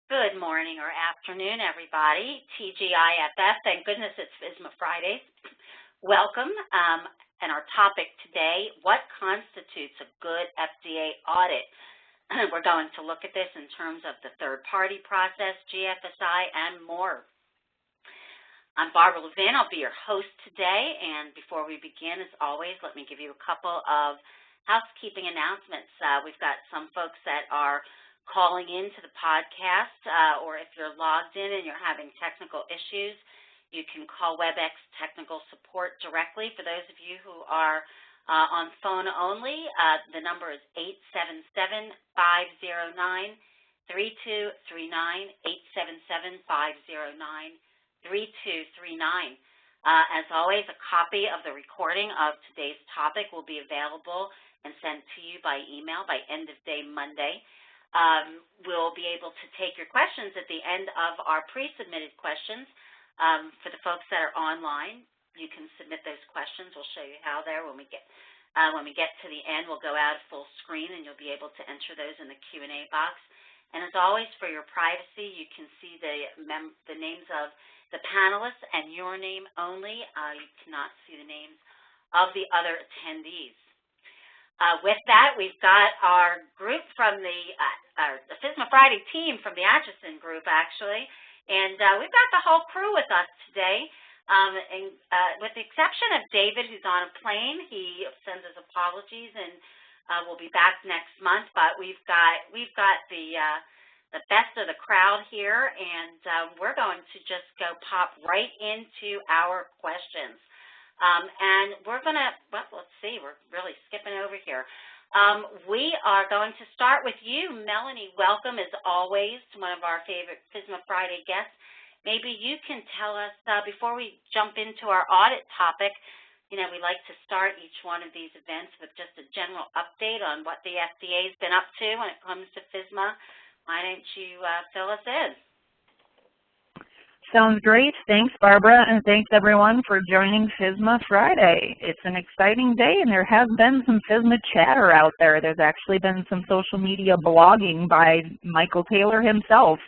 Good morning or afternoon, everybody. TGIFF, thank goodness it's FSMA Fridays. Welcome. And our topic today, what constitutes a good FDA audit? We're going to look at this in terms of the third-party process, GFSI, and more. I'm Barbara Levin. I'll be your host today. And before we begin, as always, let me give you a couple of housekeeping announcements. We've got some folks that are calling into the podcast, or if you're logged in and you're having technical issues, you can call WebEx technical support directly. For those of you who are on phone only, the number is 877-509-3239, 877-509-3239. As always, a copy of the recording of today's topic will be available and sent to you by email by end of day Monday. We'll be able to take your questions at the end of our pre-submitted questions. For the folks that are online, you can submit those questions. We'll show you how there when we get to the end. We'll go out full screen and you'll be able to enter those in the Q&A box. And as always, for your privacy, you can see the names of the panelists and your name only. You cannot see the names of the other attendees. With that, we've got our group from the FSMA Friday team from the Atchison group, actually, and we've got the whole crew with us today. With the exception of David, who's on a plane, he sends his apologies, and we'll be back next month. But we've got the best of the crowd here, and we're going to just go pop right into our questions. And we're going to, well, let's see, we're really skipping over here. We are going to start with you, Melanie. Welcome, as always, to one of our favorite FSMA Friday guests. Maybe you can tell us, before we jump into our audit topic, you know, we like to start each one of these events with just a general update on what the FDA's been up to when it comes to FSMA. Why don't you fill us in? Sounds great. Thanks, Barbara, and thanks, everyone, for joining FSMA Friday. It's an exciting day, and there has been some FSMA chatter out there. There's actually been some social media blogging by Michael Taylor himself.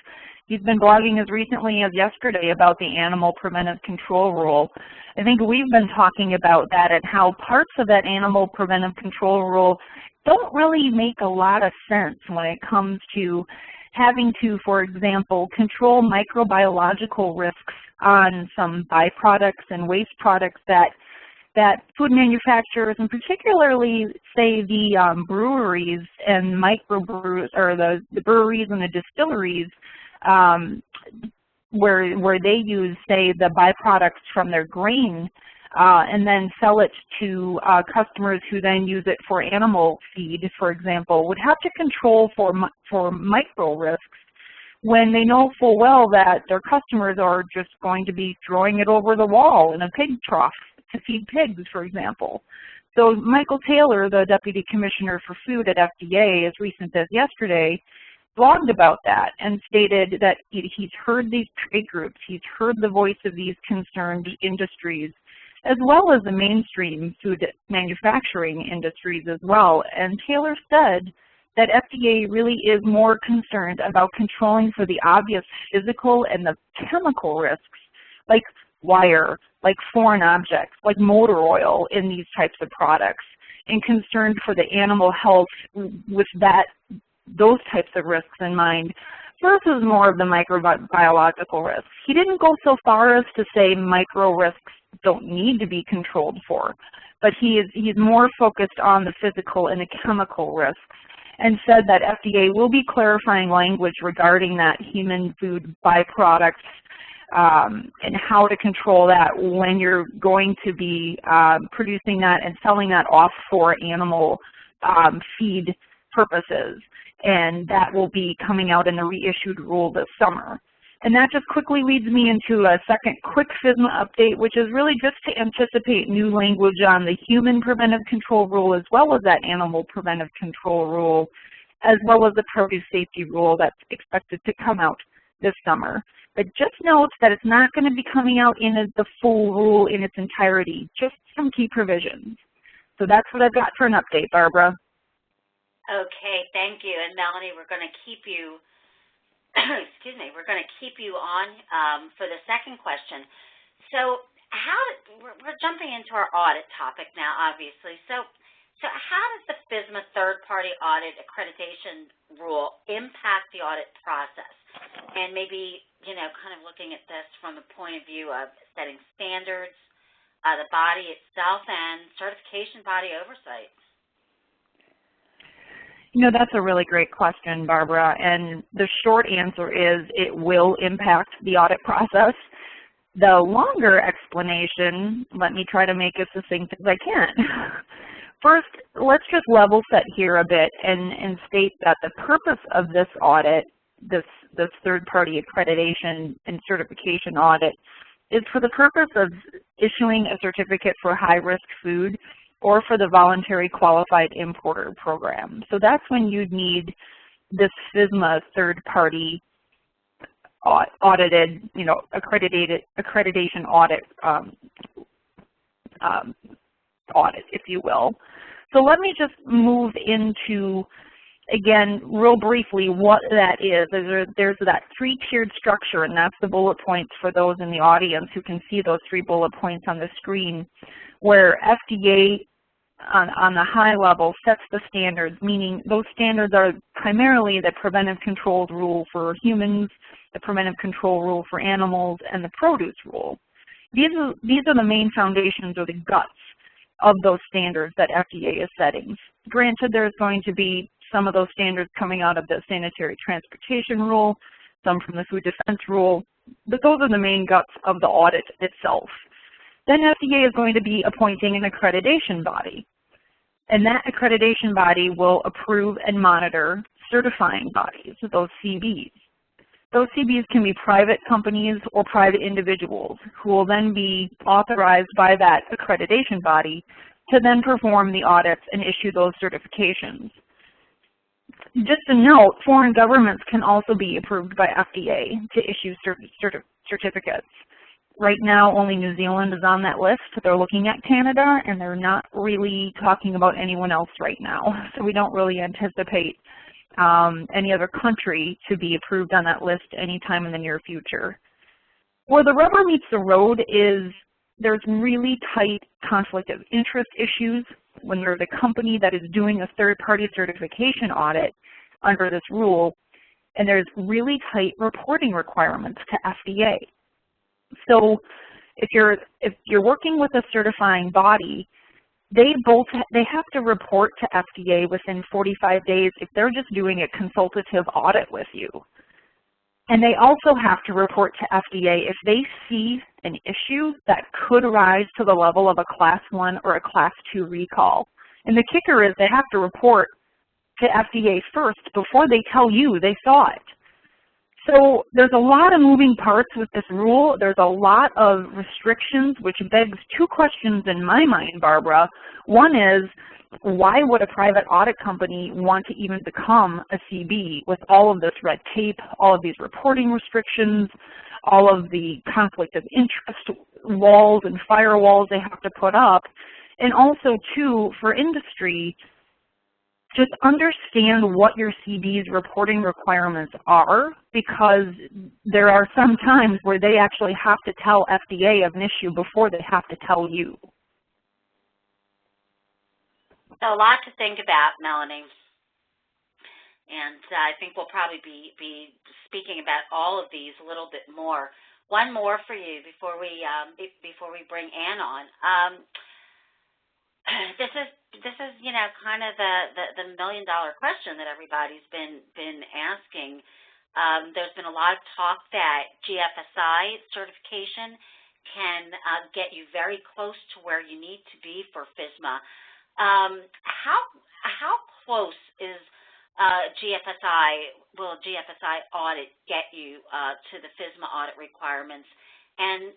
He's been blogging as recently as yesterday about the Animal Preventive Control Rule. I think we've been talking about that and how parts of that Animal Preventive Control Rule don't really make a lot of sense when it comes to having to, for example, control microbiological risks on some byproducts and waste products that food manufacturers, and particularly, say, the breweries and microbrews, or the breweries and the distilleries, where they use, say, the byproducts from their grain, and then sell it to customers who then use it for animal feed, for example, would have to control for micro risks when they know full well that their customers are just going to be throwing it over the wall in a pig trough to feed pigs, for example. So Michael Taylor, the Deputy Commissioner for Food at FDA, as recent as yesterday, blogged about that and stated that he's heard these trade groups, he's heard the voice of these concerned industries, as well as the mainstream food manufacturing industries as well. And Taylor said that FDA really is more concerned about controlling for the obvious physical and the chemical risks, like wire, like foreign objects, like motor oil in these types of products, and concerned for the animal health with those types of risks in mind, versus more of the microbiological risks. He didn't go so far as to say micro risks don't need to be controlled for, but he's more focused on the physical and the chemical risks, and said that FDA will be clarifying language regarding that human food byproducts and how to control that when you're going to be producing that and selling that off for animal feed purposes. And that will be coming out in the reissued rule this summer. And that just quickly leads me into a second quick FSMA update, which is really just to anticipate new language on the Human Preventive Control Rule, as well as that Animal Preventive Control Rule, as well as the Produce Safety Rule that's expected to come out this summer. But just note that it's not going to be coming out in the full rule in its entirety, just some key provisions. So that's what I've got for an update, Barbara. Okay, thank you. And Melanie, we're going to keep you excuse me, we're going to keep you on for the second question. So we're jumping into our audit topic now, obviously. So how does the FSMA third-party audit accreditation rule impact the audit process? And maybe, kind of looking at this from the point of view of setting standards, the body itself, and certification body oversight. That's a really great question, Barbara, and the short answer is it will impact the audit process. The longer explanation, let me try to make it succinct as I can. First, let's just level set here a bit and state that the purpose of this audit, this third-party accreditation and certification audit, is for the purpose of issuing a certificate for high-risk food or for the voluntary qualified importer program. So that's when you'd need this FSMA third-party audited, accreditation audit, audit, if you will. So let me just move into, again, real briefly, what that is. There's that three-tiered structure, and that's the bullet points for those in the audience who can see those 3 bullet points on the screen, where FDA on the high level sets the standards, meaning those standards are primarily the preventive controls rule for humans, the preventive control rule for animals, and the produce rule. These are the main foundations or the guts of those standards that FDA is setting. Granted, there's going to be some of those standards coming out of the sanitary transportation rule, some from the food defense rule, but those are the main guts of the audit itself. Then FDA is going to be appointing an accreditation body, and that accreditation body will approve and monitor certifying bodies, those CBs. Those CBs can be private companies or private individuals who will then be authorized by that accreditation body to then perform the audits and issue those certifications. Just a note, foreign governments can also be approved by FDA to issue certificates. Right now, only New Zealand is on that list. They're looking at Canada, and they're not really talking about anyone else right now. So we don't really anticipate any other country to be approved on that list anytime in the near future. Where the rubber meets the road is there's really tight conflict of interest issues when there's a company that is doing a third-party certification audit under this rule, and there's really tight reporting requirements to FDA. So if you're working with a certifying body, they have to report to FDA within 45 days if they're just doing a consultative audit with you. And they also have to report to FDA if they see an issue that could rise to the level of a Class 1 or a Class 2 recall. And the kicker is they have to report to FDA first before they tell you they saw it. So there's a lot of moving parts with this rule. There's a lot of restrictions, which begs 2 questions in my mind, Barbara. One is, why would a private audit company want to even become a CB with all of this red tape, all of these reporting restrictions, all of the conflict of interest walls and firewalls they have to put up? And also, too, for industry, just understand what your CB's reporting requirements are, because there are some times where they actually have to tell FDA of an issue before they have to tell you. So a lot to think about, Melanie. And I think we'll probably be speaking about all of these a little bit more. One more for you before we bring Ann on. This is kind of the million-dollar question that everybody's been asking. There's been a lot of talk that GFSI certification can get you very close to where you need to be for FSMA. How close is will GFSI audit get you to the FSMA audit requirements, and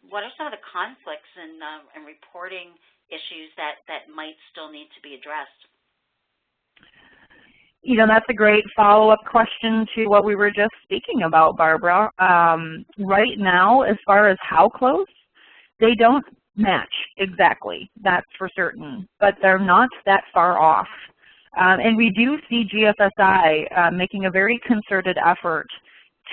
what are some of the conflicts and reporting issues that might still need to be addressed? That's a great follow-up question to what we were just speaking about, Barbara. Right now, as far as how close, they don't match exactly, that's for certain, but they're not that far off. And we do see GFSI making a very concerted effort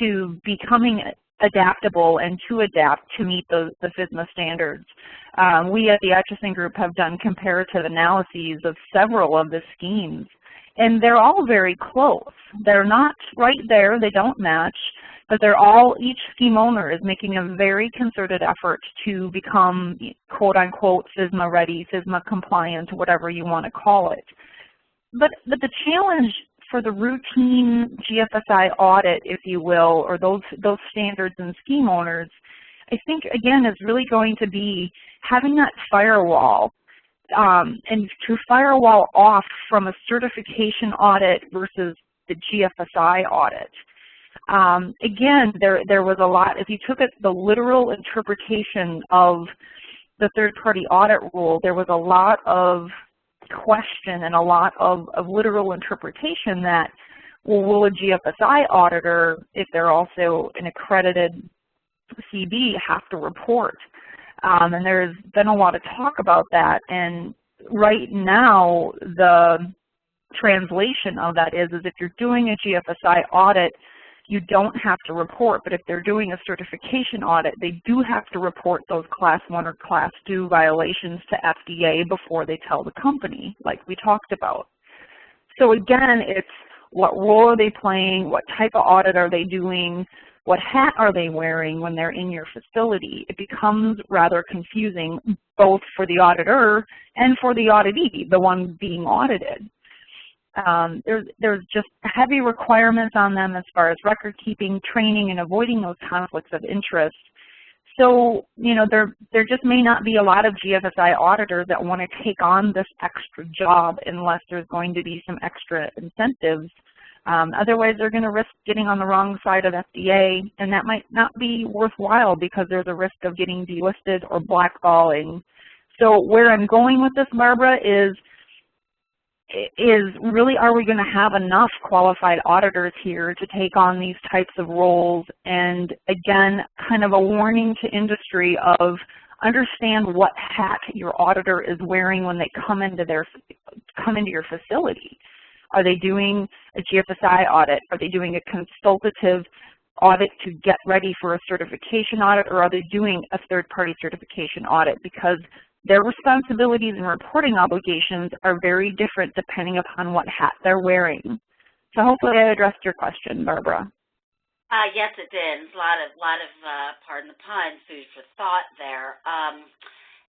to becoming adaptable and to adapt to meet the FSMA standards. We at the Atchison Group have done comparative analyses of several of the schemes, and they're all very close. They're not right there, they don't match, but they're all, each scheme owner is making a very concerted effort to become quote-unquote FSMA ready, FSMA compliant, whatever you want to call it. But the challenge for the routine GFSI audit, if you will, or those standards and scheme owners, I think, again, is really going to be having that firewall, and to firewall off from a certification audit versus the GFSI audit. Again, there was a lot, if you took it the literal interpretation of the third-party audit rule, there was a lot of question and a lot of literal interpretation that, well, will a GFSI auditor, if they're also an accredited CB, have to report? And there's been a lot of talk about that, and right now the translation of that is if you're doing a GFSI audit, you don't have to report, but if they're doing a certification audit, they do have to report those Class 1 or Class 2 violations to FDA before they tell the company, like we talked about. So again, it's what role are they playing, what type of audit are they doing, what hat are they wearing when they're in your facility? It becomes rather confusing both for the auditor and for the auditee, the one being audited. There's just heavy requirements on them as far as record keeping, training, and avoiding those conflicts of interest. So, you know, there just may not be a lot of GFSI auditors that want to take on this extra job unless there's going to be some extra incentives. Otherwise, they're going to risk getting on the wrong side of FDA, and that might not be worthwhile because there's a risk of getting delisted or blackballing. So where I'm going with this, Barbara, is really, are we going to have enough qualified auditors here to take on these types of roles? And again, kind of a warning to industry of understand what hat your auditor is wearing when they come into your facility. Are they doing a GFSI audit? Are they doing a consultative audit to get ready for a certification audit, or are they doing a third-party certification audit? Because their responsibilities and reporting obligations are very different depending upon what hat they're wearing. So hopefully I addressed your question, Barbara. Yes, it did. It's a lot of pardon the pun, food for thought there.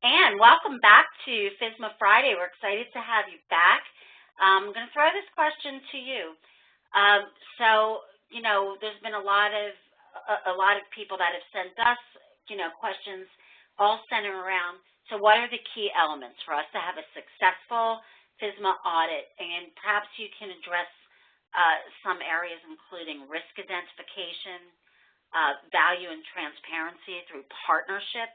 And welcome back to FSMA Friday. We're excited to have you back. I'm going to throw this question to you. So, you know, there's been a lot of people that have sent us, you know, questions all centered around. So what are the key elements for us to have a successful FSMA audit? And perhaps you can address some areas including risk identification, value and transparency through partnership,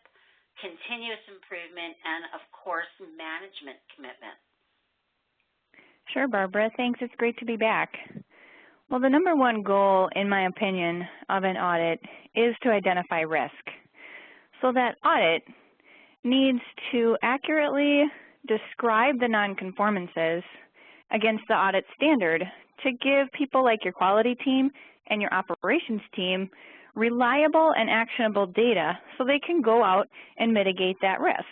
continuous improvement, and of course, management commitment. Sure, Barbara. Thanks. It's great to be back. Well, the number one goal, in my opinion, of an audit is to identify risk. So that audit needs to accurately describe the nonconformances against the audit standard to give people like your quality team and your operations team reliable and actionable data so they can go out and mitigate that risk.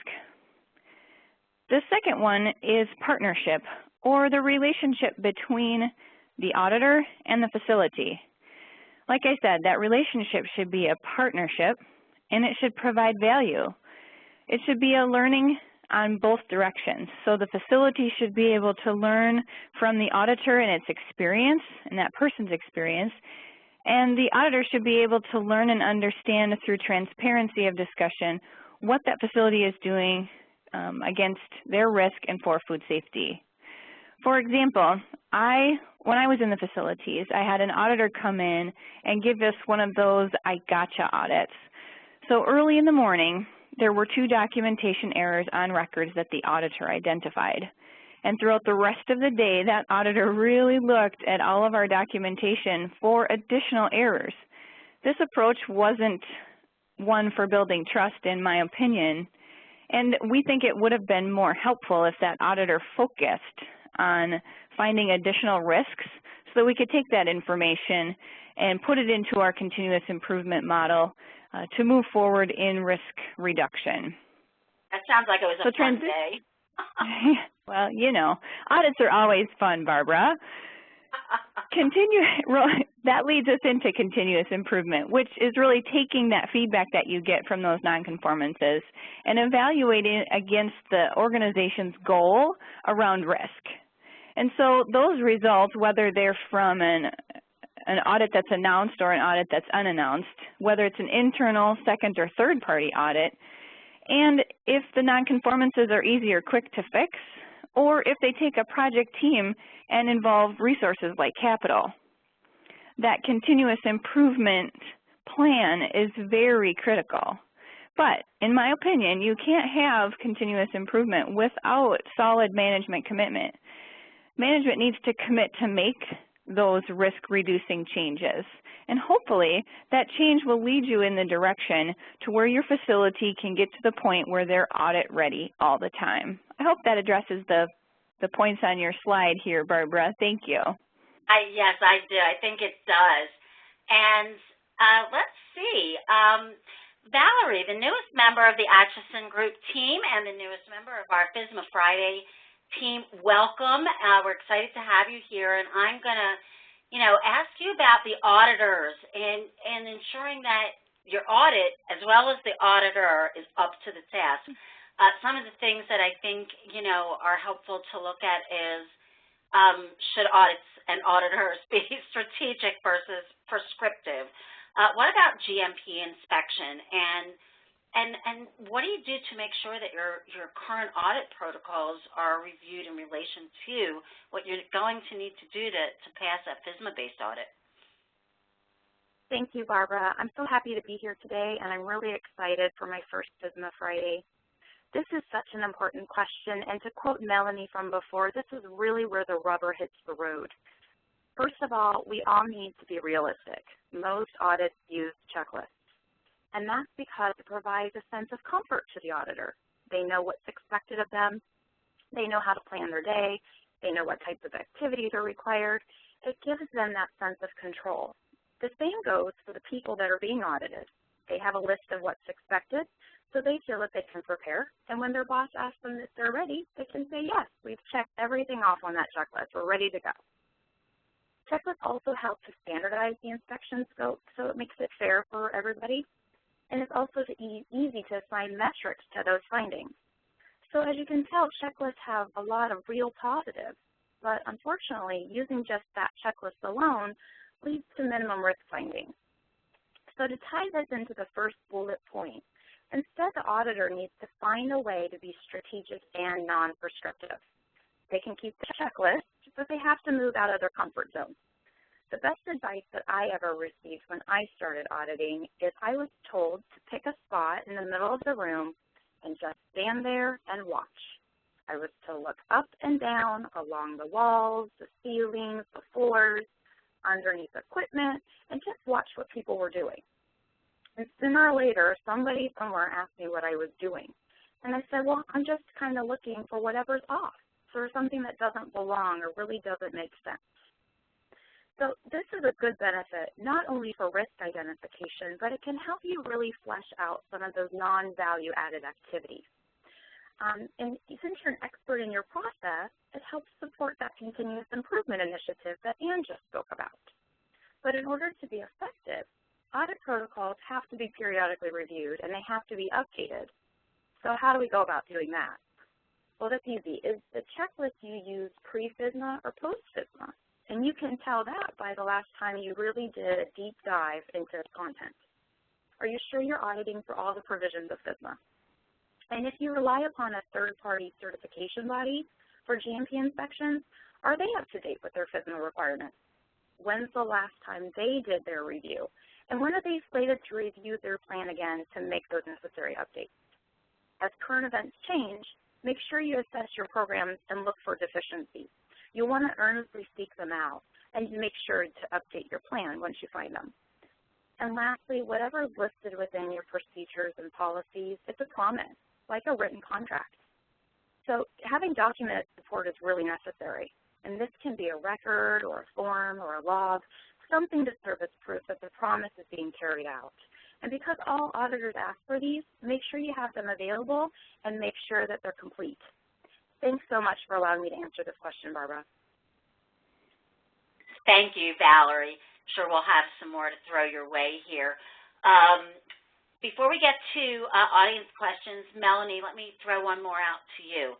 The second one is partnership, or the relationship between the auditor and the facility. Like I said, that relationship should be a partnership, and it should provide value. It should be a learning on both directions. So the facility should be able to learn from the auditor and its experience, and that person's experience, and the auditor should be able to learn and understand through transparency of discussion what that facility is doing against their risk and for food safety. For example, when I was in the facilities, I had an auditor come in and give us one of those I gotcha audits. So early in the morning, there were 2 documentation errors on records that the auditor identified. And throughout the rest of the day, that auditor really looked at all of our documentation for additional errors. This approach wasn't one for building trust, in my opinion, and we think it would have been more helpful if that auditor focused on finding additional risks so that we could take that information and put it into our continuous improvement model to move forward in risk reduction. That sounds like it was a fun day. Well, you know, audits are always fun, Barbara. That leads us into continuous improvement, which is really taking that feedback that you get from those nonconformances and evaluating it against the organization's goal around risk. And so those results, whether they're from an audit that's announced or an audit that's unannounced, whether it's an internal, second, or third-party audit, and if the nonconformances are easy or quick to fix, or if they take a project team and involve resources like capital. That continuous improvement plan is very critical. But in my opinion, you can't have continuous improvement without solid management commitment. Management needs to commit to make those risk-reducing changes. And hopefully, that change will lead you in the direction to where your facility can get to the point where they're audit ready all the time. I hope that addresses the points on your slide here, Barbara. Thank you. Yes, I do. I think it does. And let's see. Valerie, the newest member of the Atchison Group team and the newest member of our FSMA Friday team, welcome. We're excited to have you here, and I'm going to, ask you about the auditors and ensuring that your audit, as well as the auditor, is up to the task. Some of the things that I think, are helpful to look at is should audits and auditors be strategic versus prescriptive? What about GMP inspection? And what do you do to make sure that your current audit protocols are reviewed in relation to what you're going to need to do to pass a FSMA-based audit? Thank you, Barbara. I'm so happy to be here today, and I'm really excited for my first FSMA Friday. This is such an important question, and to quote Melanie from before, this is really where the rubber hits the road. First of all, we all need to be realistic. Most audits use checklists, and that's because it provides a sense of comfort to the auditor. They know what's expected of them. They know how to plan their day. They know what types of activities are required. It gives them that sense of control. The same goes for the people that are being audited. They have a list of what's expected, so they feel that they can prepare. And when their boss asks them if they're ready, they can say, yes, we've checked everything off on that checklist. We're ready to go. Checklists also help to standardize the inspection scope, so it makes it fair for everybody. And it's also easy to assign metrics to those findings. So as you can tell, checklists have a lot of real positives, but unfortunately, using just that checklist alone leads to minimum risk findings. So to tie this into the first bullet point, instead the auditor needs to find a way to be strategic and non-prescriptive. They can keep the checklist, but they have to move out of their comfort zone. The best advice that I ever received when I started auditing is I was told to pick a spot in the middle of the room and just stand there and watch. I was to look up and down along the walls, the ceilings, the floors, underneath equipment, and just watch what people were doing. And sooner or later, somebody somewhere asked me what I was doing. And I said, well, I'm just kind of looking for whatever's off, for something that doesn't belong or really doesn't make sense. So this is a good benefit, not only for risk identification, but it can help you really flesh out some of those non-value-added activities. And since you're an expert in your process, it helps support that continuous improvement initiative that Ann just spoke about. But in order to be effective, audit protocols have to be periodically reviewed and they have to be updated. So how do we go about doing that? Well, that's easy. Is the checklist you use pre-FSMA or post-FSMA? And you can tell that by the last time you really did a deep dive into the content. Are you sure you're auditing for all the provisions of FSMA? And if you rely upon a third-party certification body for GMP inspections, are they up to date with their FSMA requirements? When's the last time they did their review? And when are they slated to review their plan again to make those necessary updates? As current events change, make sure you assess your programs and look for deficiencies. You'll want to earnestly seek them out and make sure to update your plan once you find them. And lastly, whatever is listed within your procedures and policies, it's a promise, like a written contract. So having documented support is really necessary. And this can be a record or a form or a log, something to serve as proof that the promise is being carried out. And because all auditors ask for these, make sure you have them available and make sure that they're complete. Thanks so much for allowing me to answer this question, Barbara. Thank you, Valerie. Sure we'll have some more to throw your way here. Before we get to audience questions, Melanie, let me throw one more out to you.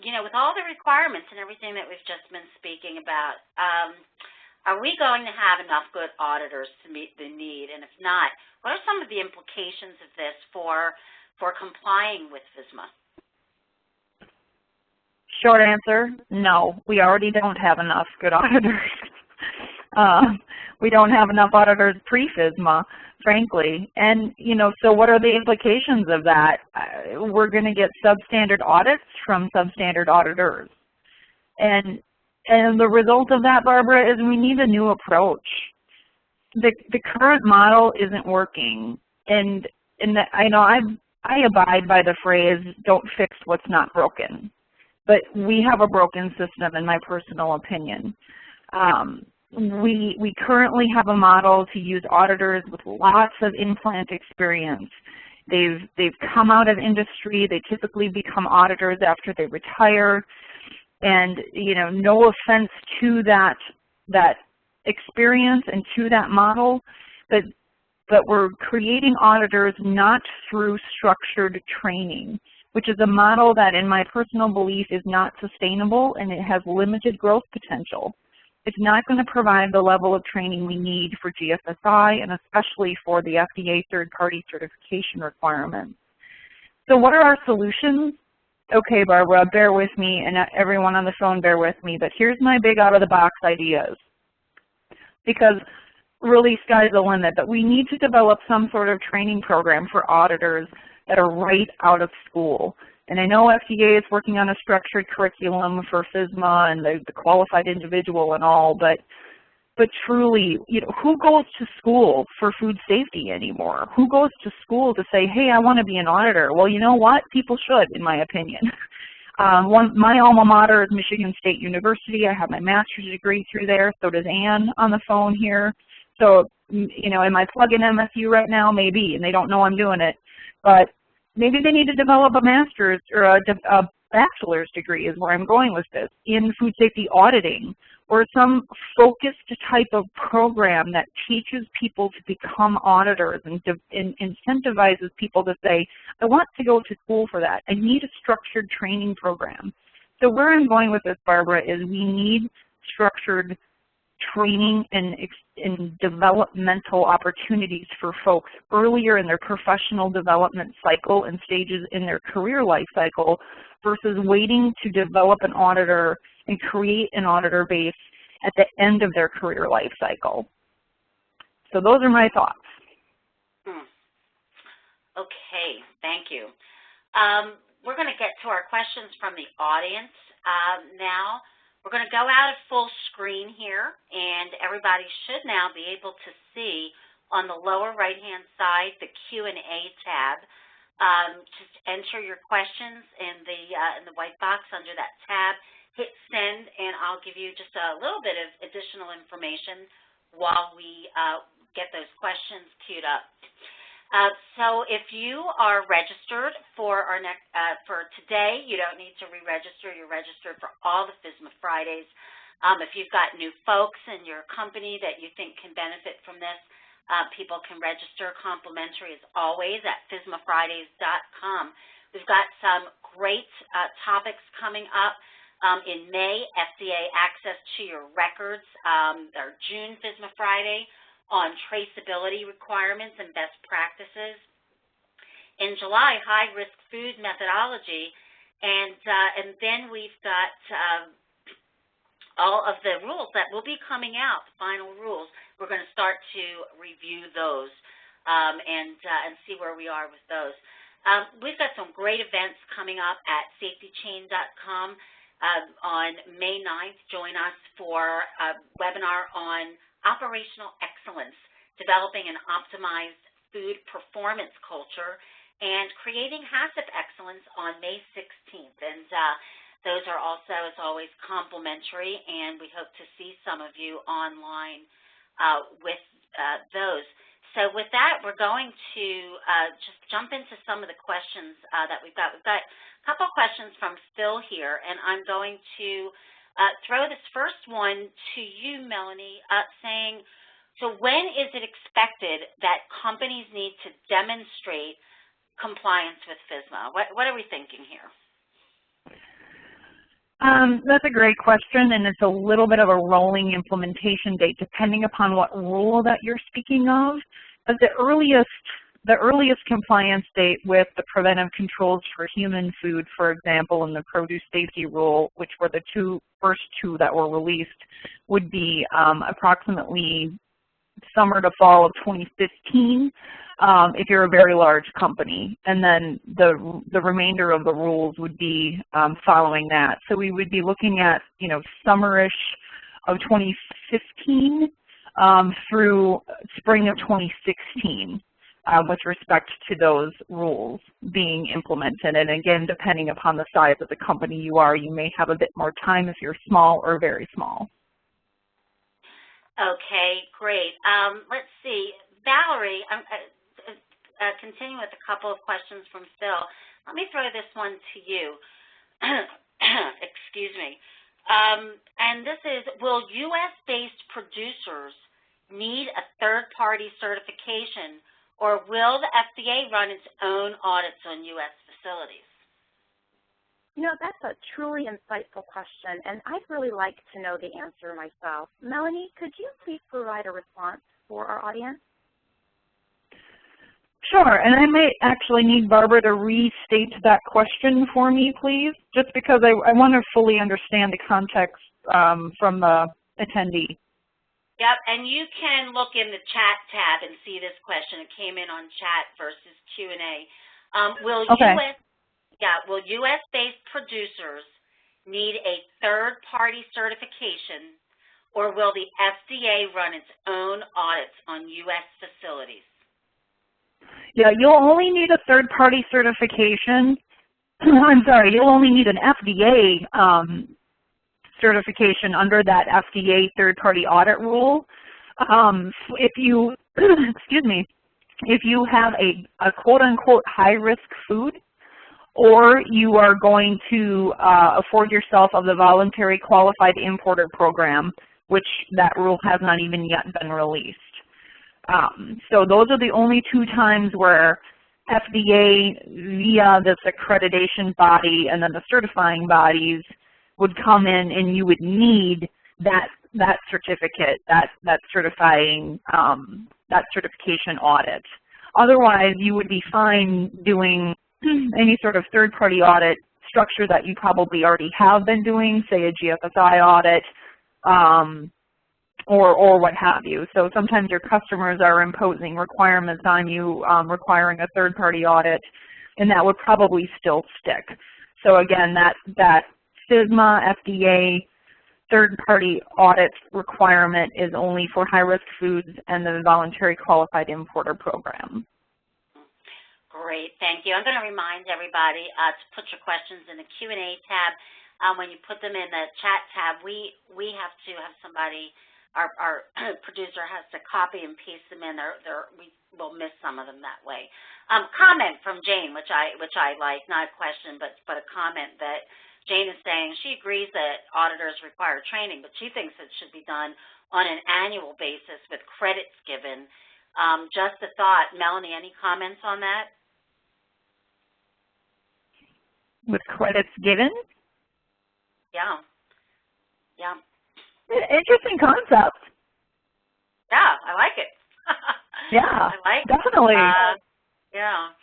You know, with all the requirements and everything that we've just been speaking about, are we going to have enough good auditors to meet the need? And if not, what are some of the implications of this for complying with FSMA? Short answer, no. We already don't have enough good auditors. We don't have enough auditors pre-FSMA, frankly. And, you know, so what are the implications of that? We're going to get substandard audits from substandard auditors. And the result of that, Barbara, is we need a new approach. The current model isn't working. And I know I abide by the phrase, don't fix what's not broken. But we have a broken system, in my personal opinion. We currently have a model to use auditors with lots of implant experience. They've come out of industry. They typically become auditors after they retire. And, you know, no offense to that experience and to that model, but we're creating auditors not through structured training, which is a model that, in my personal belief, is not sustainable and it has limited growth potential. It's not going to provide the level of training we need for GFSI and especially for the FDA third-party certification requirements. So what are our solutions? Okay, Barbara, bear with me, and everyone on the phone, bear with me, but here's my big out-of-the-box ideas. Because really, sky's the limit, but we need to develop some sort of training program for auditors that are right out of school. And I know FDA is working on a structured curriculum for FSMA and the qualified individual and all, but truly, you know, who goes to school for food safety anymore? Who goes to school to say, hey, I want to be an auditor? Well, you know what? People should, in my opinion. My alma mater is Michigan State University. I have my master's degree through there. So does Ann on the phone here. So, you know, am I plugging MSU right now? Maybe, and they don't know I'm doing it. But maybe they need to develop a master's or a bachelor's degree is where I'm going with this, in food safety auditing, or some focused type of program that teaches people to become auditors and incentivizes people to say, I want to go to school for that. I need a structured training program. So where I'm going with this, Barbara, is we need structured training and developmental opportunities for folks earlier in their professional development cycle and stages in their career life cycle versus waiting to develop an auditor and create an auditor base at the end of their career life cycle. So those are my thoughts. Okay, thank you. We're going to get to our questions from the audience now. We're going to go out of full screen here, and everybody should now be able to see on the lower right-hand side the Q&A tab. Just enter your questions in the white box under that tab. Hit send, and I'll give you just a little bit of additional information while we get those questions queued up. So if you are registered for our next for today, you don't need to re-register. You're registered for all the FSMA Fridays. If you've got new folks in your company that you think can benefit from this, people can register complimentary as always at FSMAFridays.com. We've got some great topics coming up. In May, FDA Access to Your Records, our June FSMA Friday on traceability requirements and best practices. In July, high-risk food methodology, and then we've got all of the rules that will be coming out, the final rules. We're going to start to review those and see where we are with those. We've got some great events coming up at SafetyChain.com. On May 9th, join us for a webinar on operational excellence, developing an optimized food performance culture, and creating HACCP excellence on May 16th. And Those are also, as always, complimentary, and we hope to see some of you online with those. So with that, we're going to just jump into some of the questions that we've got. We've got a couple questions from Phil here, and I'm going to throw this first one to you, Melanie, saying, so when is it expected that companies need to demonstrate compliance with FSMA? What are we thinking here? That's a great question, and it's a little bit of a rolling implementation date depending upon what rule that you're speaking of. But the earliest compliance date with the preventive controls for human food, for example, and the produce safety rule, which were the first two that were released, would be approximately summer to fall of 2015 if you're a very large company. And then the remainder of the rules would be following that. So we would be looking at, summerish of 2015 through spring of 2016 with respect to those rules being implemented. And again, depending upon the size of the company you are, you may have a bit more time if you're small or very small. Okay, great. Let's see. Valerie, continue with a couple of questions from Phil. Let me throw this one to you. Excuse me. And this is, will U.S.-based producers need a third-party certification, or will the FDA run its own audits on U.S. facilities? That's a truly insightful question, and I'd really like to know the answer myself. Melanie, could you please provide a response for our audience? Sure, and I might actually need Barbara to restate that question for me, please, just because I want to fully understand the context from the attendee. Yep, and you can look in the chat tab and see this question. It came in on chat versus Q&A. Will U.S.-based producers need a third-party certification, or will the FDA run its own audits on U.S. facilities? Yeah, you'll only need a third-party certification. I'm sorry, you'll only need an FDA certification under that FDA third-party audit rule. If you, excuse me, if you have a quote-unquote high-risk food, or you are going to afford yourself of the voluntary qualified importer program, which that rule has not even yet been released. So those are the only two times where FDA, via this accreditation body and then the certifying bodies, would come in and you would need that certificate, that certification audit. Otherwise, you would be fine doing any sort of third-party audit structure that you probably already have been doing, say a GFSI audit, or what have you. So sometimes your customers are imposing requirements on you, requiring a third-party audit, and that would probably still stick. So again, that FSMA FDA third-party audit requirement is only for high-risk foods and the voluntary qualified importer program. Great, thank you. I'm going to remind everybody to put your questions in the Q&A tab. When you put them in the chat tab, we have to have somebody, our producer has to copy and paste them in. We will miss some of them that way. Comment from Jane, which I like, not a question, but a comment that Jane is saying she agrees that auditors require training, but she thinks it should be done on an annual basis with credits given. Just a thought. Melanie, any comments on that? With credits given? Yeah. Yeah. Interesting concept. Yeah, I like it. Yeah, I like definitely. Yeah.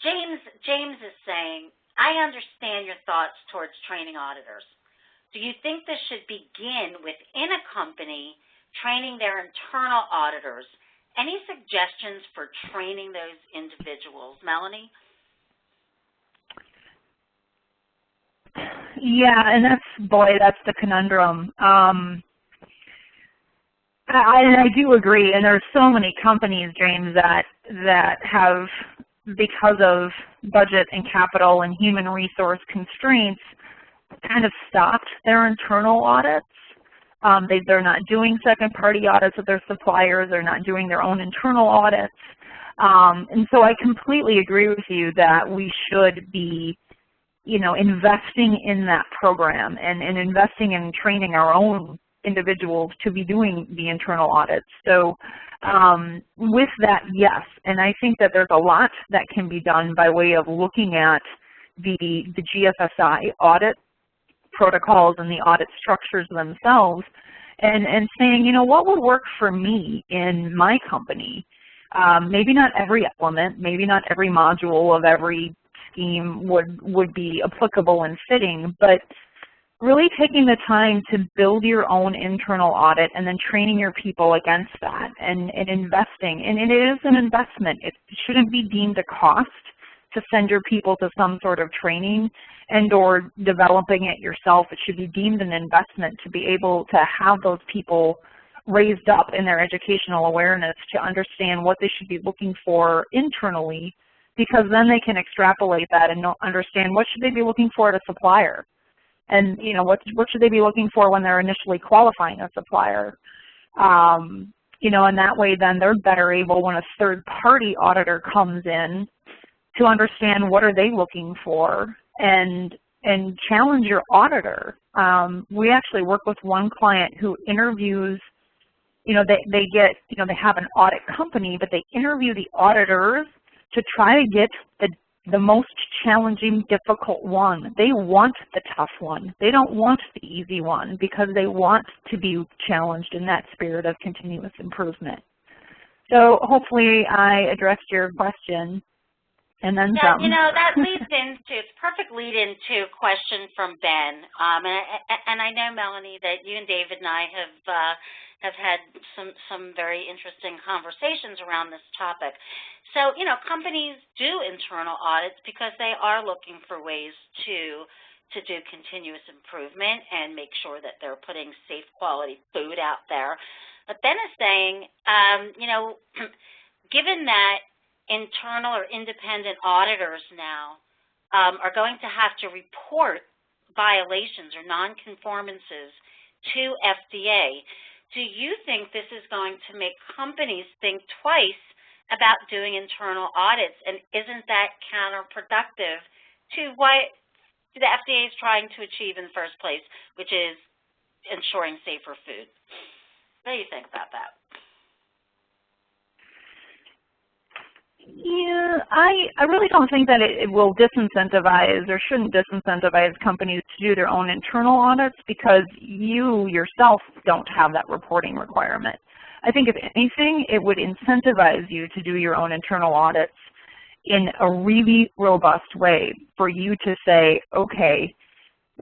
James is saying, I understand your thoughts towards training auditors. Do you think this should begin within a company training their internal auditors? Any suggestions for training those individuals? Melanie? Yeah, and that's the conundrum. I do agree, and there's so many companies, James, that have because of budget and capital and human resource constraints, kind of stopped their internal audits. They're not doing second-party audits of their suppliers. They're not doing their own internal audits. And so I completely agree with you that we should be, investing in that program and investing in training our own individuals to be doing the internal audits. So with that, yes, and I think that there's a lot that can be done by way of looking at the GFSI audit protocols and the audit structures themselves and saying, what would work for me in my company? Maybe not every element, maybe not every module of every scheme would be applicable and fitting, but really taking the time to build your own internal audit and then training your people against that and investing. And it is an investment. It shouldn't be deemed a cost to send your people to some sort of training and or developing it yourself. It should be deemed an investment to be able to have those people raised up in their educational awareness to understand what they should be looking for internally, because then they can extrapolate that and understand what should they be looking for at a supplier. And what should they be looking for when they're initially qualifying a supplier? And that way then they're better able when a third-party auditor comes in to understand what are they looking for and challenge your auditor. We actually work with one client who interviews, they have an audit company, but they interview the auditors to try to get the most challenging, difficult one. They want the tough one. They don't want the easy one because they want to be challenged in that spirit of continuous improvement. So hopefully I addressed your question. And then some. That leads into, it's a perfect lead into a question from Ben. And I know, Melanie, that you and David and I have had some very interesting conversations around this topic. So, companies do internal audits because they are looking for ways to do continuous improvement and make sure that they're putting safe quality food out there. But Ben is saying, given that internal or independent auditors now are going to have to report violations or nonconformances to FDA, do you think this is going to make companies think twice about doing internal audits, and isn't that counterproductive to what the FDA is trying to achieve in the first place, which is ensuring safer food? What do you think about that? Yeah, I really don't think that it will disincentivize or shouldn't disincentivize companies to do their own internal audits because you yourself don't have that reporting requirement. I think if anything, it would incentivize you to do your own internal audits in a really robust way for you to say, okay,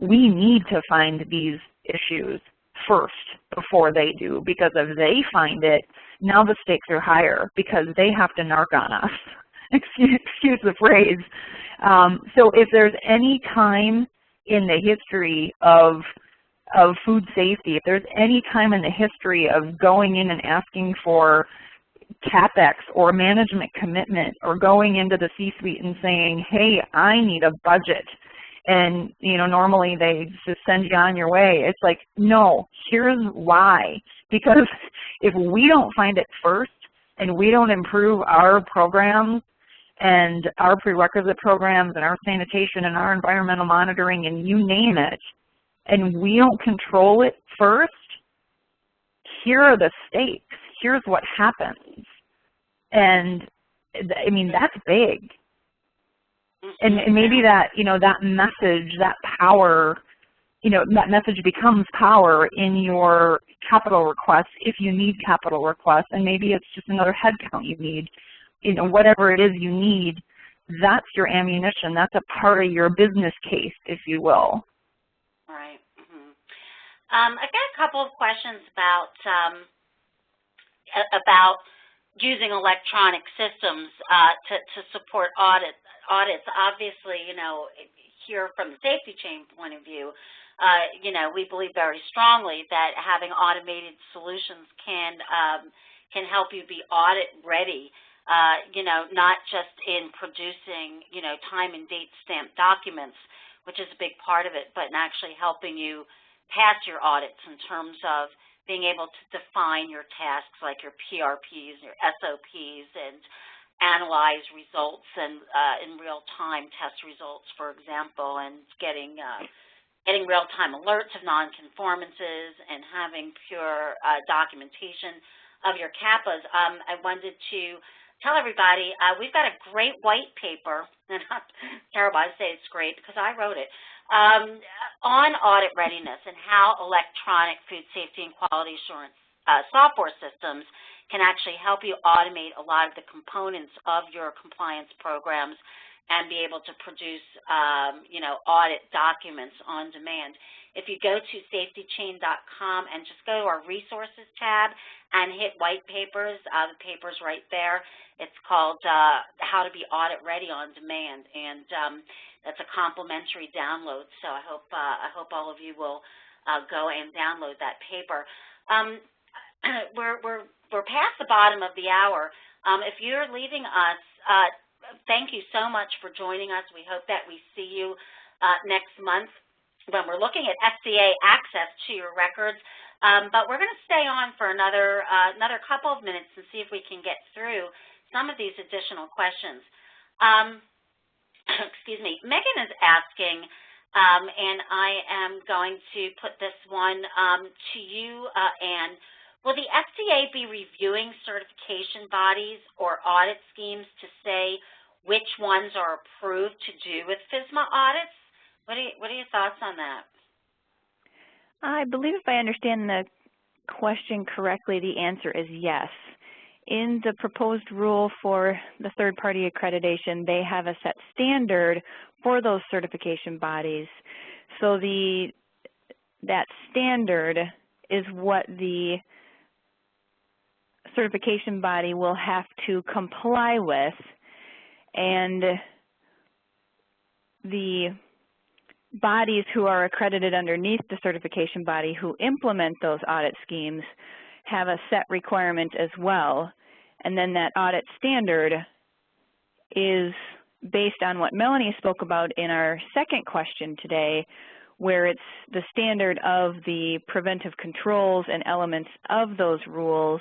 we need to find these issues first before they do, because if they find it, now the stakes are higher because they have to narc on us. Excuse the phrase. So if there's any time in the history of food safety, if there's any time in the history of going in and asking for CapEx or management commitment or going into the C-suite and saying, hey, I need a budget, and normally they just send you on your way. It's like, no, here's why. Because if we don't find it first and we don't improve our programs and our prerequisite programs and our sanitation and our environmental monitoring and you name it, and we don't control it first, here are the stakes. Here's what happens. And I mean, that's big. And maybe that, that message, that power, that message becomes power in your capital requests if you need capital requests, and maybe it's just another head count you need. Whatever it is you need, that's your ammunition. That's a part of your business case, if you will. Right. I've got a couple of questions about using electronic systems to support audits. Obviously, here from the SafetyChain point of view, we believe very strongly that having automated solutions can help you be audit ready you know, not just in producing, you know, time and date stamped documents, which is a big part of it, but in actually helping you pass your audits in terms of being able to define your tasks like your PRPs, your SOPs, and analyze results and in real time test results, for example, and getting real-time alerts of nonconformances and having pure documentation of your CAPAs. I wanted to tell everybody we've got a great white paper, and I'm terrible, I say it's great because I wrote it, on audit readiness and how electronic food safety and quality assurance software systems can actually help you automate a lot of the components of your compliance programs and be able to produce, you know, audit documents on demand. If you go to SafetyChain.com and just go to our resources tab and hit white papers, the paper's right there. It's called How to Be Audit Ready on Demand, and that's a complimentary download. So I hope all of you will go and download that paper. We're past the bottom of the hour. If you're leaving us, thank you so much for joining us. We hope that we see you next month when we're looking at FDA access to your records. But we're going to stay on for another couple of minutes and see if we can get through some of these additional questions. Excuse me. Megan is asking, and I am going to put this one to you, Anne. Will the FDA be reviewing certification bodies or audit schemes to say which ones are approved to do with FSMA audits? What are your thoughts on that? I believe if I understand the question correctly, the answer is yes. In the proposed rule for the third-party accreditation, they have a set standard for those certification bodies. So that standard is what the certification body will have to comply with, and the bodies who are accredited underneath the certification body who implement those audit schemes have a set requirement as well. And then that audit standard is based on what Melanie spoke about in our second question today, where it's the standard of the preventive controls and elements of those rules,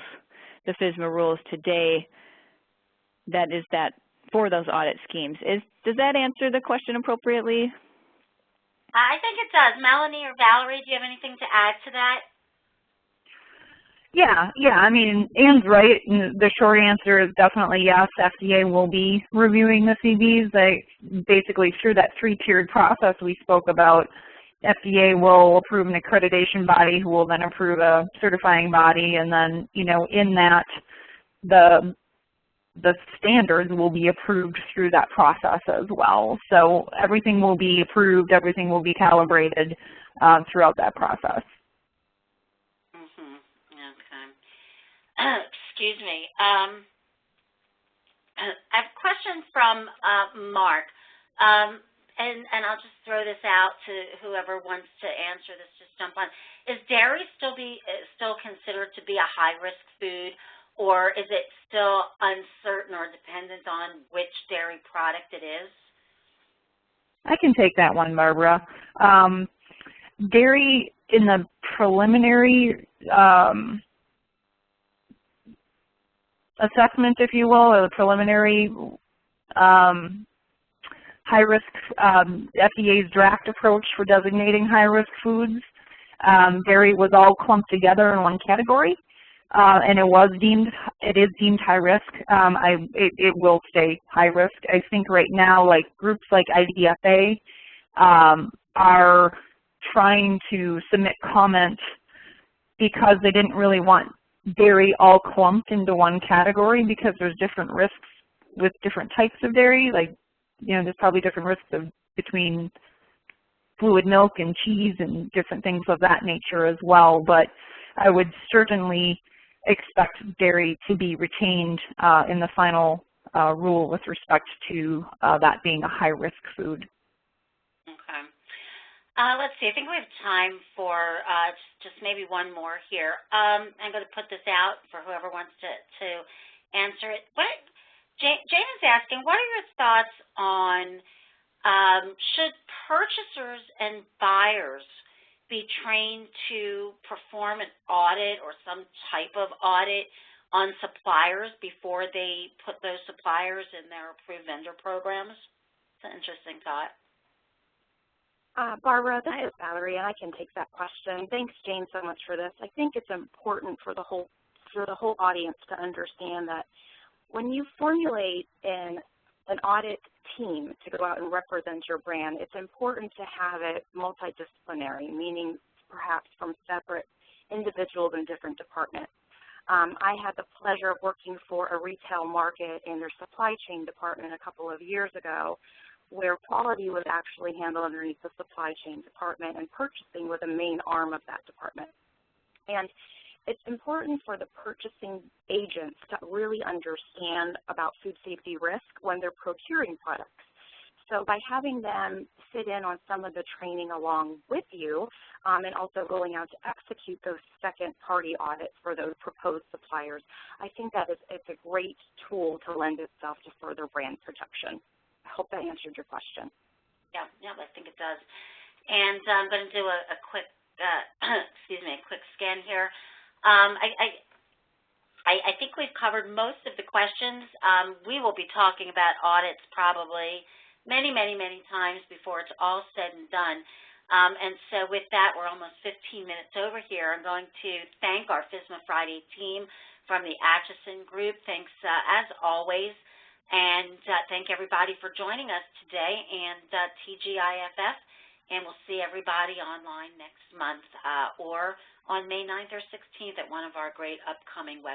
the FSMA rules today, that is that for those audit schemes. Does that answer the question appropriately? I think it does. Melanie or Valerie, do you have anything to add to that? Yeah, I mean, Anne's right. The short answer is definitely yes. FDA will be reviewing the CVs. Basically, through that three-tiered process we spoke about, FDA will approve an accreditation body who will then approve a certifying body, and then, you know, in that, the standards will be approved through that process as well. So everything will be approved, everything will be calibrated throughout that process. Okay. Excuse me. I have a question from Mark, and I'll just throw this out to whoever wants to answer this. Just jump on. Is dairy still considered to be a high-risk food, or is it still uncertain or dependent on which dairy product it is? I can take that one, Barbara. Dairy in the preliminary assessment, if you will, or the preliminary high-risk, FDA's draft approach for designating high-risk foods, dairy was all clumped together in one category. And it is deemed high risk. It will stay high risk. I think right now, like groups like IDFA are trying to submit comments because they didn't really want dairy all clumped into one category, because there's different risks with different types of dairy. Like, you know, there's probably different risks between fluid milk and cheese and different things of that nature as well. But I would certainly expect dairy to be retained in the final rule with respect to that being a high-risk food. Okay. Let's see. I think we have time for just maybe one more here. I'm going to put this out for whoever wants to answer it. Jane is asking, what are your thoughts on should purchasers and buyers be trained to perform an audit or some type of audit on suppliers before they put those suppliers in their approved vendor programs? It's an interesting thought. Barbara, this is Valerie, and I can take that question. Thanks, Jane, so much for this. I think it's important for the whole audience to understand that when you formulate an audit team to go out and represent your brand, it's important to have it multidisciplinary, meaning perhaps from separate individuals in different departments. I had the pleasure of working for a retail market in their supply chain department a couple of years ago, where quality was actually handled underneath the supply chain department and purchasing was a main arm of that department. And it's important for the purchasing agents to really understand about food safety risk when they're procuring products. So by having them sit in on some of the training along with you and also going out to execute those second-party audits for those proposed suppliers, I think that it's a great tool to lend itself to further brand protection. I hope that answered your question. Yeah, I think it does. And I'm going to do a quick, quick scan here. I think we've covered most of the questions. We will be talking about audits probably many times before it's all said and done. And so with that, we're almost 15 minutes over here. I'm going to thank our FSMA Friday team from the Atchison Group. Thanks, as always. And thank everybody for joining us today and TGIFF. And we'll see everybody online next month or on May 9th or 16th at one of our great upcoming webinars.